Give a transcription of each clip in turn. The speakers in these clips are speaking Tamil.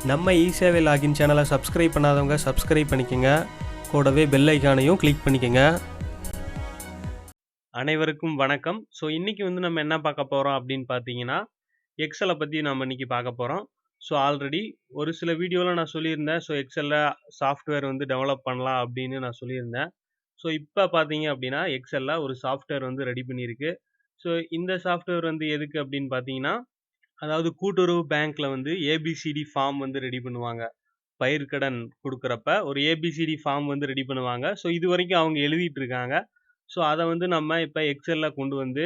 நம்ம இ-சேவை லாகின் சேனலை சப்ஸ்கிரைப் பண்ணாதவங்க சப்ஸ்கிரைப் பண்ணிக்கோங்க. கூடவே பெல் ஐக்கானையும் கிளிக் பண்ணிக்கோங்க. அனைவருக்கும் வணக்கம். ஸோ இன்றைக்கி நம்ம என்ன பார்க்க போகிறோம் அப்படின்னு பார்த்தீங்கன்னா, எக்ஸலை பற்றி நம்ம இன்றைக்கி பார்க்க போகிறோம். ஸோ ஆல்ரெடி ஒரு சில வீடியோவில் நான் சொல்லியிருந்தேன். ஸோ எக்ஸலில் சாஃப்ட்வேர் டெவலப் பண்ணலாம் அப்படின்னு நான் சொல்லியிருந்தேன். ஸோ இப்போ பார்த்தீங்க அப்படின்னா எக்ஸலில் ஒரு சாஃப்ட்வேர் ரெடி பண்ணியிருக்கு. ஸோ இந்த சாஃப்ட்வேர் எதுக்கு அப்படின்னு பார்த்தீங்கன்னா, அதாவது கூட்டுறவு பேங்க்ல ஏபிசிடி ஃபார்ம் ரெடி பண்ணுவாங்க. பயிர்க்கடன் கொடுக்குறப்ப ஒரு ஏபிசிடி ஃபார்ம் ரெடி பண்ணுவாங்க. ஸோ இது வரைக்கும் அவங்க எழுதிட்டு இருக்காங்க. ஸோ அதை நம்ம இப்போ எக்ஸலில் கொண்டு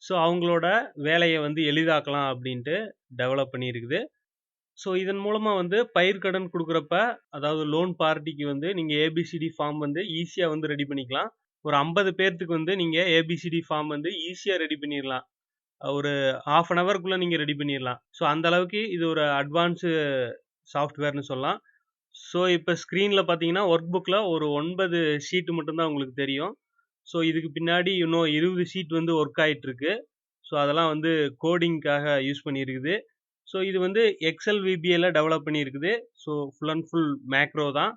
ஸோ அவங்களோட வேலையை எளிதாக்கலாம் அப்படின்ட்டு டெவலப் பண்ணியிருக்குது. ஸோ இதன் மூலமாக பயிர்க்கடன் கொடுக்குறப்ப, அதாவது லோன் பார்ட்டிக்கு நீங்கள் ஏபிசிடி ஃபார்ம் ஈஸியாக ரெடி பண்ணிக்கலாம். ஒரு 50 பேர்த்துக்கு நீங்கள் ஏபிசிடி ஃபார்ம் ஈஸியாக ரெடி பண்ணிடலாம். ஒரு ½ அன் ஹவருக்குள்ளே நீங்கள் ரெடி பண்ணிடலாம். ஸோ அந்த அளவுக்கு இது ஒரு அட்வான்ஸு சாஃப்ட்வேர்னு சொல்லலாம். ஸோ இப்போ ஸ்க்ரீனில் பார்த்தீங்கன்னா ஒர்க் புக்கில் ஒரு 9 ஷீட்டு மட்டும்தான் உங்களுக்கு தெரியும். ஸோ இதுக்கு பின்னாடி இன்னும் 20 ஷீட் ஒர்க் ஆகிட்டுருக்கு. ஸோ அதெல்லாம் கோடிங்காக யூஸ் பண்ணியிருக்குது. ஸோ இது எக்ஸல் விபிஏல டெவலப் பண்ணியிருக்குது. So full and full macro தான்.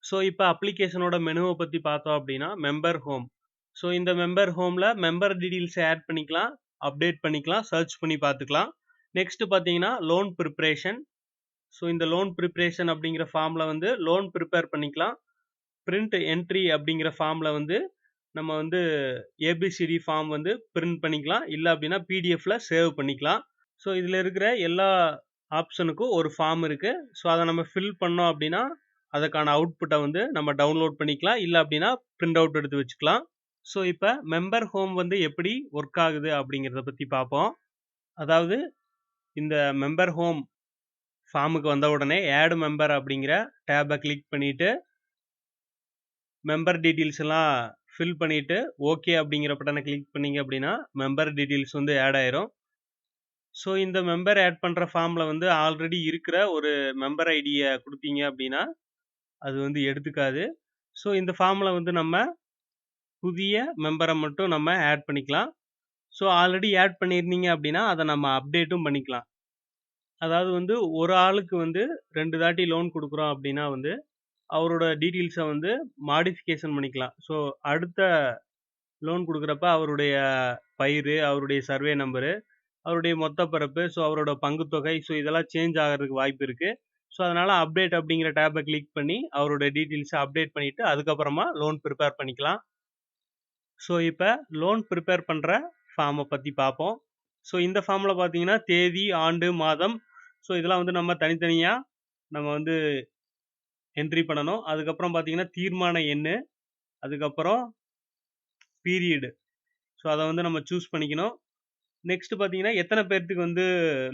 ஸோ இப்போ அப்ளிகேஷனோட மெனுவை பற்றி பார்த்தோம் அப்படின்னா, மெம்பர் ஹோம். ஸோ இந்த மெம்பர் ஹோமில் மெம்பர் டீட்டெயில்ஸை ஆட் பண்ணிக்கலாம், அப்டேட் பண்ணிக்கலாம், சர்ச் பண்ணி பார்த்துக்கலாம். நெக்ஸ்ட் பார்த்தீங்கன்னா லோன் ப்ரிப்ரேஷன். ஸோ இந்த லோன் ப்ரிப்ரேஷன் அப்படிங்கிற ஃபார்மில் லோன் ப்ரிப்பேர் பண்ணிக்கலாம். பிரிண்ட் என்ட்ரி அப்படிங்கிற ஃபார்மில் நம்ம ஏபிசிடி ஃபார்ம் பிரிண்ட் பண்ணிக்கலாம். இல்லை அப்படின்னா பிடிஎஃப்ல சேவ் பண்ணிக்கலாம். ஸோ இதில் இருக்கிற எல்லா ஆப்ஷனுக்கும் ஒரு ஃபார்ம் இருக்குது. ஸோ அதை நம்ம ஃபில் பண்ணோம் அப்படின்னா அதுக்கான அவுட்புட்டை நம்ம டவுன்லோட் பண்ணிக்கலாம். இல்லை அப்படின்னா பிரிண்ட் அவுட் எடுத்து வச்சுக்கலாம். ஸோ இப்போ மெம்பர் ஹோம் எப்படி ஒர்க் ஆகுது அப்படிங்கிறத பற்றி பார்ப்போம். அதாவது இந்த மெம்பர் ஹோம் ஃபார்முக்கு வந்த உடனே ஆட் மெம்பர் அப்படிங்கிற டேபை கிளிக் பண்ணிவிட்டு மெம்பர் டீட்டெயில்ஸ் எல்லாம் ஃபில் பண்ணிவிட்டு ஓகே அப்படிங்கிற பட்டனை கிளிக் பண்ணிங்க அப்படின்னா மெம்பர் டீட்டெயில்ஸ் ஆட் ஆயிரும். ஸோ இந்த மெம்பர் ஆட் பண்ணுற ஃபார்மில் ஆல்ரெடி இருக்கிற ஒரு மெம்பர் ஐடியை கொடுத்தீங்க அப்படின்னா அது எடுத்துக்காது. ஸோ இந்த ஃபார்மில் நம்ம புதிய மெம்பரை மட்டும் நம்ம ஆட் பண்ணிக்கலாம். ஸோ ஆல்ரெடி ஆட் பண்ணியிருந்தீங்க அப்படின்னா அதை நம்ம அப்டேட்டும் பண்ணிக்கலாம். அதாவது ஒரு ஆளுக்கு 2 தாட்டி லோன் கொடுக்குறோம் அப்படின்னா அவரோட டீட்டெயில்ஸை மாடிஃபிகேஷன் பண்ணிக்கலாம். ஸோ அடுத்த லோன் கொடுக்குறப்ப அவருடைய பயிர், அவருடைய சர்வே நம்பரு, அவருடைய மொத்த பரப்பு, ஸோ அவரோட பங்குத்தொகை, ஸோ இதெல்லாம் சேஞ்ச் ஆகிறதுக்கு வாய்ப்பு இருக்குது. ஸோ அதனால் அப்டேட் அப்படிங்கிற டேபை கிளிக் பண்ணி அவரோட டீட்டெயில்ஸை அப்டேட் பண்ணிவிட்டு அதுக்கப்புறமா லோன் ப்ரிப்பேர் பண்ணிக்கலாம். ஸோ இப்போ லோன் ப்ரிப்பேர் பண்ணுற ஃபார்மை பற்றி பார்ப்போம். ஸோ இந்த ஃபார்மில் பார்த்தீங்கன்னா தேதி, ஆண்டு, மாதம், ஸோ இதெல்லாம் நம்ம தனித்தனியாக நம்ம என்ட்ரி பண்ணணும். அதுக்கப்புறம் பார்த்தீங்கன்னா தீர்மான எண், அதுக்கப்புறம் பீரியடு, ஸோ அதை நம்ம சூஸ் பண்ணிக்கணும். நெக்ஸ்ட் பார்த்தீங்கன்னா எத்தனை பேர்த்துக்கு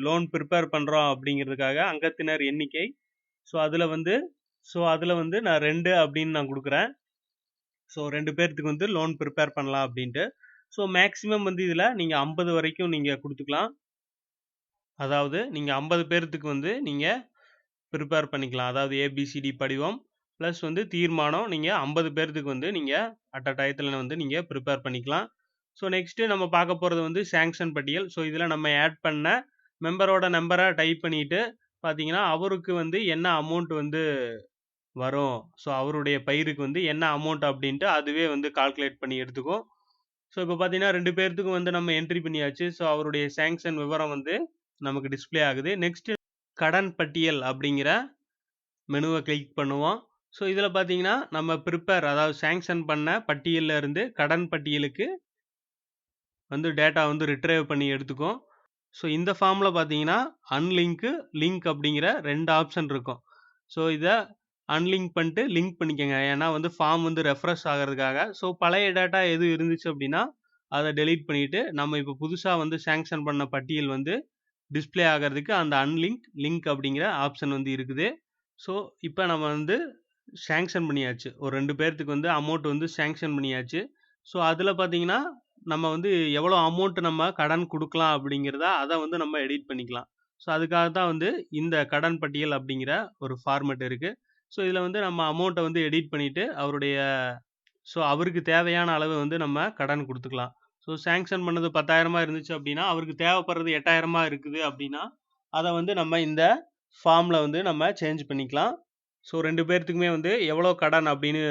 லோன் ப்ரிப்பேர் பண்ணுறோம் அப்படிங்கிறதுக்காக அங்கத்தினர் எண்ணிக்கை. ஸோ அதில் நான் 2 அப்படின்னு நான் கொடுக்குறேன். ஸோ 2 பேர்த்துக்கு லோன் ப்ரிப்பேர் பண்ணலாம் அப்படின்ட்டு. ஸோ மேக்ஸிமம் இதில் நீங்கள் 50 வரைக்கும் நீங்கள் கொடுத்துக்கலாம். அதாவது நீங்கள் 50 பேர்த்துக்கு நீங்கள் ப்ரிப்பேர் பண்ணிக்கலாம். அதாவது ஏபிசிடி படிவம் ப்ளஸ் தீர்மானம் நீங்கள் 50 பேர்த்துக்கு நீங்கள் அட் அ டயத்தில் நீங்கள் ப்ரிப்பேர் பண்ணிக்கலாம். ஸோ நெக்ஸ்ட்டு நம்ம பார்க்க போகிறது சேங்ஷன் பட்டியல். ஸோ இதில் நம்ம ஆட் பண்ண மெம்பரோட நம்பரை டைப் பண்ணிவிட்டு பார்த்தீங்கன்னா அவருக்கு என்ன அமௌண்ட் வரும், ஸோ அவருடைய பயிருக்கு என்ன அமௌண்ட் அப்படின்ட்டு அதுவே கால்குலேட் பண்ணி எடுத்துக்கும். ஸோ இப்போ பார்த்தீங்கன்னா 2 பேர்த்துக்கும் நம்ம என்ட்ரி பண்ணியாச்சு. ஸோ அவருடைய சேங்ஷன் விவரம் நமக்கு டிஸ்பிளே ஆகுது. நெக்ஸ்ட் கடன் பட்டியல் அப்படிங்கிற மெனுவை கிளிக் பண்ணுவோம். ஸோ இதில் பார்த்தீங்கன்னா நம்ம ப்ரிப்பேர், அதாவது சேங்ஷன் பண்ண பட்டியலில் இருந்து கடன் பட்டியலுக்கு டேட்டா ரிட்ரைவ் பண்ணி எடுத்துக்கும். ஸோ இந்த ஃபார்மில் பார்த்தீங்கன்னா அன்லிங்க்கு, லிங்க் அப்படிங்கிற 2 ஆப்ஷன் இருக்கும். ஸோ இதை அன்லிங்க் பண்ணிட்டு லிங்க் பண்ணிக்கோங்க. ஏன்னா ஃபார்ம் ரெஃப்ரெஷ் ஆகிறதுக்காக. ஸோ பழைய டேட்டா எது இருந்துச்சு அப்படின்னா அதை டெலீட் பண்ணிவிட்டு நம்ம இப்போ புதுசாக சேங்ஷன் பண்ண பட்டியல் டிஸ்பிளே ஆகிறதுக்கு அந்த அன்லிங்க், லிங்க் அப்படிங்கிற ஆப்ஷன் இருக்குது. ஸோ இப்போ நம்ம சேங்ஷன் பண்ணியாச்சு. ஒரு 2 பேர்த்துக்கு அமௌண்ட் சேங்ஷன் பண்ணியாச்சு. ஸோ அதில் பார்த்தீங்கன்னா நம்ம எவ்வளோ அமௌண்ட் நம்ம கடன் கொடுக்கலாம் அப்படிங்கிறத அதை நம்ம எடிட் பண்ணிக்கலாம். ஸோ அதுக்காக தான் இந்த கடன் பட்டியல் அப்படிங்கிற ஒரு ஃபார்மெட் இருக்குது. ஸோ இதில் நம்ம அமௌண்ட்டை எடிட் பண்ணிவிட்டு அவருக்கு தேவையான அளவு நம்ம கடன் கொடுத்துக்கலாம். ஸோ சேங்ஷன் பண்ணது 10,000 இருந்துச்சு அப்படின்னா அவருக்கு தேவைப்படுறது 8,000 இருக்குது அப்படின்னா அதை நம்ம இந்த ஃபார்மில் வந்து நம்ம சேஞ்ச் பண்ணிக்கலாம். ஸோ 2 பேர்த்துக்குமே வந்து எவ்வளோ கடன் அப்படின்னு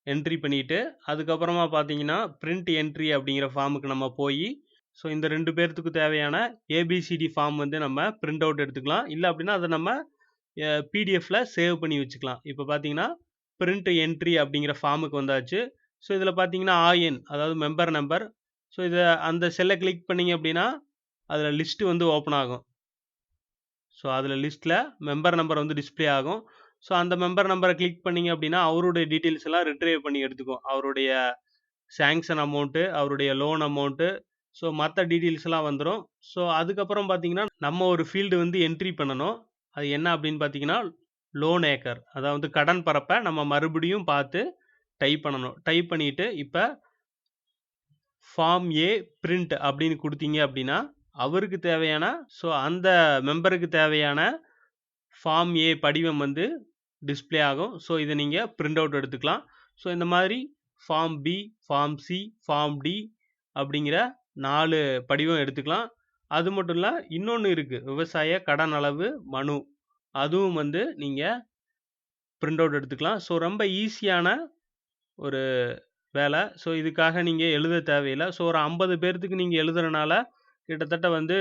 என்ட்ரி பண்ணிவிட்டு அதுக்கப்புறமா பார்த்தீங்கன்னா பிரிண்ட் என்ட்ரி அப்படிங்கிற ஃபார்முக்கு நம்ம போய் ஸோ இந்த 2 பேர்த்துக்கு தேவையான ஏபிசிடி ஃபார்ம் வந்து நம்ம பிரிண்ட் அவுட் எடுத்துக்கலாம். இல்லை அப்படின்னா அதை நம்ம பிடிஎஃப்ல சேவ் பண்ணி வச்சுக்கலாம். இப்போ பார்த்தீங்கன்னா பிரிண்ட் என்ட்ரி அப்படிங்கிற ஃபார்முக்கு வந்தாச்சு. ஸோ இதில் பார்த்தீங்கன்னா ஆஎன் அதாவது மெம்பர் நம்பர். ஸோ இதை அந்த செல்லை கிளிக் பண்ணிங்க அப்படின்னா அதில் லிஸ்ட்டு வந்து ஓப்பன் ஆகும். ஸோ அதில் லிஸ்ட்டில் மெம்பர் நம்பர் வந்து டிஸ்பிளே ஆகும். ஸோ அந்த மெம்பர் நம்பரை கிளிக் பண்ணிங்க அப்படின்னா அவருடைய டீட்டெயில்ஸ் எல்லாம் ரிட்ரைவ் பண்ணி எடுத்துக்கும். அவருடைய சேங்ஷன் அமௌண்ட்டு, அவருடைய லோன் அமௌண்ட்டு, ஸோ மற்ற டீட்டெயில்ஸ் எல்லாம் வந்துடும். ஸோ அதுக்கப்புறம் பார்த்தீங்கன்னா நம்ம ஒரு ஃபீல்டு வந்து என்ட்ரி பண்ணணும். அது என்ன அப்படின்னு பார்த்தீங்கன்னா லோன் ஏக்கர், அதாவது கடன் பரப்பை நம்ம மறுபடியும் பார்த்து டைப் பண்ணணும். டைப் பண்ணிவிட்டு இப்போ ஃபார்ம் ஏ பிரிண்ட் அப்படின்னு கொடுத்தீங்க அப்படின்னா அவருக்கு தேவையான ஸோ அந்த மெம்பருக்கு தேவையான ஃபார்ம் ஏ படிவம் வந்து டிஸ்பிளே ஆகும். ஸோ இதை நீங்கள் பிரிண்ட் அவுட் எடுத்துக்கலாம். ஸோ இந்த மாதிரி form B, form C, form D அப்படிங்கிற 4 படிவம் எடுத்துக்கலாம். அது மட்டும் இல்லை இன்னொன்று இருக்குது, விவசாய கடன் அளவு மனு. அதுவும் வந்து நீங்கள் பிரிண்ட் அவுட் எடுத்துக்கலாம். ஸோ ரொம்ப ஈஸியான ஒரு வேலை. ஸோ இதுக்காக நீங்கள் எழுத தேவையில்லை. ஸோ ஒரு 50 பேர்த்துக்கு நீங்கள் எழுதுறனால கிட்டத்தட்ட வந்து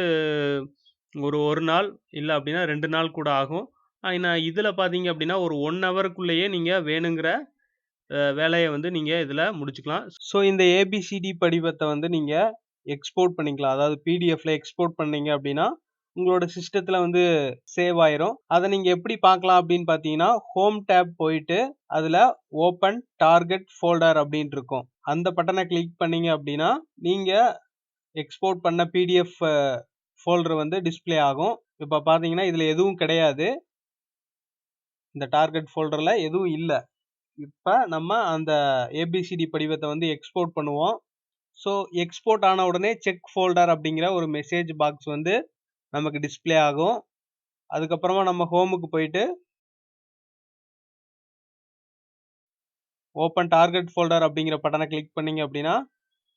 ஒரு நாள் இல்லை அப்படின்னா 2 நாள் கூட ஆகும். ஆனால் இதில் பார்த்தீங்க அப்படின்னா ஒரு 1 ஹவருக்குள்ளேயே நீங்கள் வேணுங்கிற வேலையை வந்து நீங்கள் இதில் முடிச்சுக்கலாம். ஸோ இந்த ஏபிசிடி படிவத்தை வந்து நீங்கள் எக்ஸ்போர்ட் பண்ணிக்கலாம். அதாவது பிடிஎஃப்ல எக்ஸ்போர்ட் பண்ணீங்க அப்படின்னா உங்களோட சிஸ்டத்தில் வந்து சேவ் ஆயிரும். அதை நீங்கள் எப்படி பார்க்கலாம் அப்படின்னு பார்த்தீங்கன்னா ஹோம் டேப் போயிட்டு அதில் ஓப்பன் டார்கெட் ஃபோல்டர் அப்படின்ட்டு இருக்கும். அந்த பட்டனை கிளிக் பண்ணீங்க அப்படின்னா நீங்கள் எக்ஸ்போர்ட் பண்ண பிடிஎஃப் ஃபோல்டர் வந்து டிஸ்பிளே ஆகும். இப்போ பார்த்தீங்கன்னா இதில் எதுவும் கிடையாது, இந்த டார்கெட் ஃபோல்டரில் எதுவும் இல்லை. இப்போ நம்ம அந்த ஏபிசிடி படிவத்தை வந்து எக்ஸ்போர்ட் பண்ணுவோம். ஸோ எக்ஸ்போர்ட் ஆன உடனே செக் ஃபோல்டர் அப்படிங்கிற ஒரு மெசேஜ் பாக்ஸ் வந்து நமக்கு டிஸ்பிளே ஆகும். அதுக்கப்புறமா நம்ம ஹோமுக்கு போயிட்டு ஓப்பன் டார்கெட் ஃபோல்டர் அப்படிங்கிற பட்டனை கிளிக் பண்ணீங்க அப்படின்னா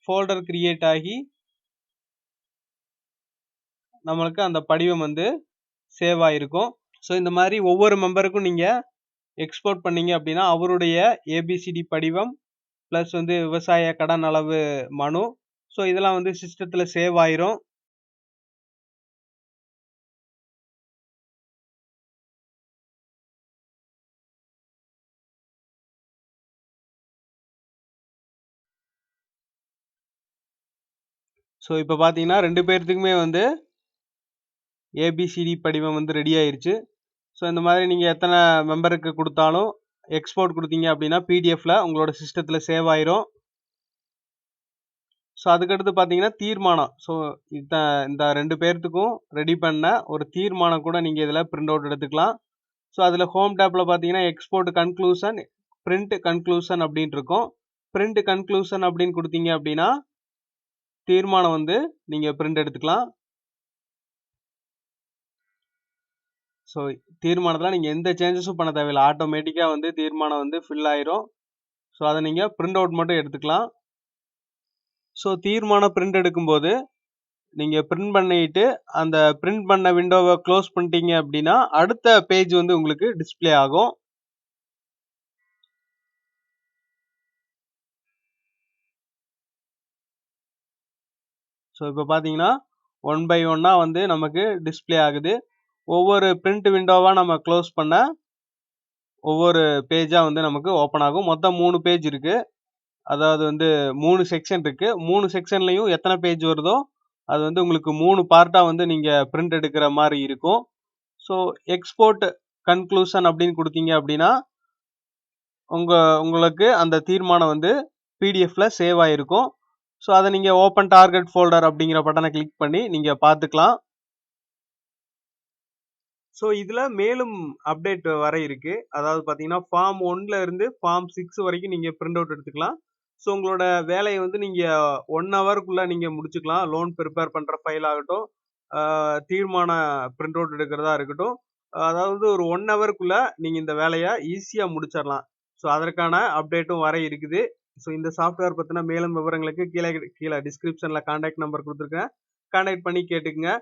ஃபோல்டர் கிரியேட் ஆகி நம்மளுக்கு அந்த படிவம் வந்து சேவ் ஆகிருக்கும். ஸோ இந்த மாதிரி ஒவ்வொரு மெம்பருக்கும் நீங்கள் எக்ஸ்போர்ட் பண்ணீங்க அப்படின்னா அவருடைய ஏபிசிடி படிவம் ப்ளஸ் வந்து விவசாய கடன் அளவு மனு, ஸோ இதெல்லாம் வந்து சிஸ்டத்தில் சேவ் ஆயிரும். ஸோ இப்போ பார்த்தீங்கன்னா 2 பேர்த்துக்குமே வந்து ஏபிசிடி படிவம் வந்து ரெடி ஆயிருச்சு. ஸோ இந்த மாதிரி நீங்கள் எத்தனை மெம்பருக்கு கொடுத்தாலும் எக்ஸ்போர்ட் கொடுத்தீங்க அப்படின்னா பிடிஎஃப்ல உங்களோட சிஸ்டத்தில் சேவ் ஆயிரும். ஸோ அதுக்கடுத்து பார்த்தீங்கன்னா தீர்மானம். ஸோ இந்த 2 பேர்த்துக்கும் ரெடி பண்ண ஒரு தீர்மானம் கூட நீங்கள் இதில் பிரிண்ட் அவுட் எடுத்துக்கலாம். ஸோ அதில் ஹோம் டேப்பில் பார்த்தீங்கன்னா எக்ஸ்போர்ட் கன்க்ளூஷன், பிரிண்ட் கன்க்ளூஷன் அப்படின்ட்டு இருக்கும். பிரிண்ட் கன்க்ளூஷன் அப்படின்னு கொடுத்தீங்க அப்படின்னா தீர்மானம் வந்து நீங்கள் பிரிண்ட் எடுத்துக்கலாம். ஸோ தீர்மானத்தில் நீங்கள் எந்த சேஞ்சஸும் பண்ண தேவையில்லை, ஆட்டோமேட்டிக்காக வந்து தீர்மானம் வந்து ஃபில் ஆயிரும். ஸோ அதை நீங்கள் பிரிண்ட் அவுட் மட்டும் எடுத்துக்கலாம். ஸோ தீர்மானம் பிரிண்ட் எடுக்கும்போது நீங்கள் பிரிண்ட் பண்ணிட்டு அந்த பிரிண்ட் பண்ண விண்டோவை க்ளோஸ் பண்ணிட்டீங்க அப்படின்னா அடுத்த பேஜ் வந்து உங்களுக்கு டிஸ்பிளே ஆகும். ஸோ இப்போ பார்த்தீங்கன்னா 1 by 1 வந்து நமக்கு டிஸ்பிளே ஆகுது. ஒவ்வொரு பிரிண்ட் விண்டோவாக நம்ம க்ளோஸ் பண்ண ஒவ்வொரு பேஜாக வந்து நமக்கு ஓப்பன் ஆகும். மொத்தம் 3 பேஜ் இருக்குது. அதாவது வந்து 3 செக்ஷன் இருக்குது. 3 செக்ஷன்லையும் எத்தனை பேஜ் வருதோ அது வந்து உங்களுக்கு 3 பார்ட்டாக வந்து நீங்கள் பிரிண்ட் எடுக்கிற மாதிரி இருக்கும். ஸோ எக்ஸ்போர்ட் கன்க்ளூஷன் அப்படின்னு கொடுத்தீங்க அப்படின்னா உங்களுக்கு அந்த தீர்மானம் வந்து பிடிஎஃப்ல சேவ் ஆகிருக்கும். ஸோ அதை நீங்கள் ஓப்பன் டார்கெட் ஃபோல்டர் அப்படிங்கிற பட்டனை கிளிக் பண்ணி நீங்கள் பார்த்துக்கலாம். ஸோ இதில் மேலும் அப்டேட் வர இருக்கு. அதாவது பார்த்தீங்கன்னா ஃபார்ம் 1ல இருந்து ஃபார்ம் 6 வரைக்கும் நீங்கள் பிரிண்ட் அவுட் எடுத்துக்கலாம். ஸோ உங்களோட வேலையை வந்து நீங்கள் 1 ஹவருக்குள்ளே நீங்கள் முடிச்சுக்கலாம். லோன் ப்ரிப்பேர் பண்ணுற ஃபைல் ஆகட்டும், தீர்மான பிரிண்ட் அவுட் எடுக்கிறதா இருக்கட்டும், அதாவது ஒரு 1 ஹவருக்குள்ளே நீங்கள் இந்த வேலையை ஈஸியாக முடிச்சிடலாம். ஸோ அதற்கான அப்டேட்டும் வர இருக்குது. ஸோ இந்த சாஃப்ட்வேர் பற்றின மேலும் விவரங்களுக்கு கீழே டிஸ்கிரிப்ஷனில் கான்டாக்ட் நம்பர் கொடுத்துருக்கேன், கான்டாக்ட் பண்ணி கேட்டுக்குங்க.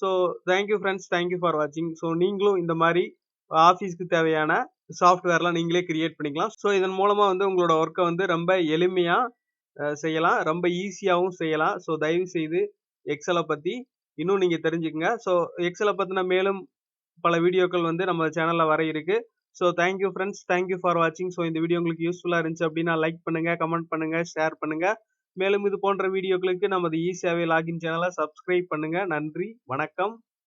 So thank you friends, thank you for வாட்சிங். ஸோ நீங்களும் இந்த மாதிரி ஆஃபீஸ்க்கு தேவையான சாஃப்ட்வேர்லாம் நீங்களே கிரியேட் பண்ணிக்கலாம். ஸோ இதன் மூலமா வந்து உங்களோட ஒர்க்கை வந்து ரொம்ப எளிமையா செய்யலாம், ரொம்ப ஈஸியாகவும் செய்யலாம். ஸோ தயவு செய்து எக்ஸலை பத்தி இன்னும் நீங்க தெரிஞ்சுக்கங்க. ஸோ எக்ஸலை பத்தின மேலும் பல வீடியோக்கள் வந்து நம்ம சேனல்ல வர இருக்கு. So thank you friends, thank you for வாட்சிங். ஸோ இந்த வீடியோ உங்களுக்கு யூஸ்ஃபுல்லா இருந்துச்சு அப்படின்னா லைக் பண்ணுங்க, கமெண்ட் பண்ணுங்க, ஷேர் பண்ணுங்க. மேலும் இது போன்ற வீடியோக்களுக்கு நமது ஈஸியாவே லாகின் சேனலை சப்ஸ்கிரைப் பண்ணுங்க. நன்றி, வணக்கம்.